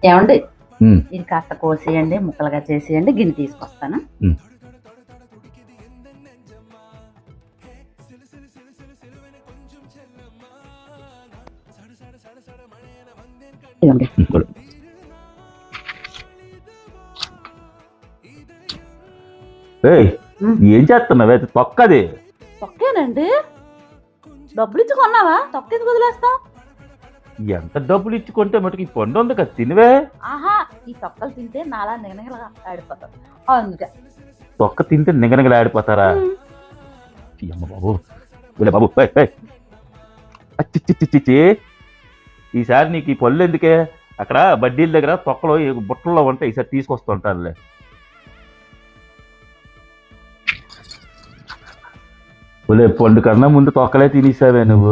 ఏమండి ఇది కాస్త కోసేయండి, ముక్కలుగా చేసేయండి, గిన్నె తీసుకొస్తాను. ఇదండి. ఏం చేస్తున్నావే? తొక్కది. తొక్కేనండి. డబ్బులు ఇచ్చి కొన్నావా? తొక్క ఎందుకు వదిలేస్తావు? ఎంత డబ్బులు ఇచ్చుకుంటే మటుకు ఈ పండు ఉంది కదా, తినివే. ఆహా, ఈ తొక్కలు తింటే నాలా నిగనగలా ఆడిపోతారు, అందుకే. తొక్క తింటే నిగనగలు ఆడిపోతారా? అమ్మ బాబు, బాబు, అచ్చిచ్చిచ్చిచ్చి. ఈసారి నీకు ఈ పళ్ళు ఎందుకే? అక్కడ బడ్డీల దగ్గర తొక్కలో బుట్టల్లో ఉంటాయి, ఈసారి తీసుకొస్తుంటారులే. పండు కన్నా ముందు తొక్కలే తినేసావే నువ్వు.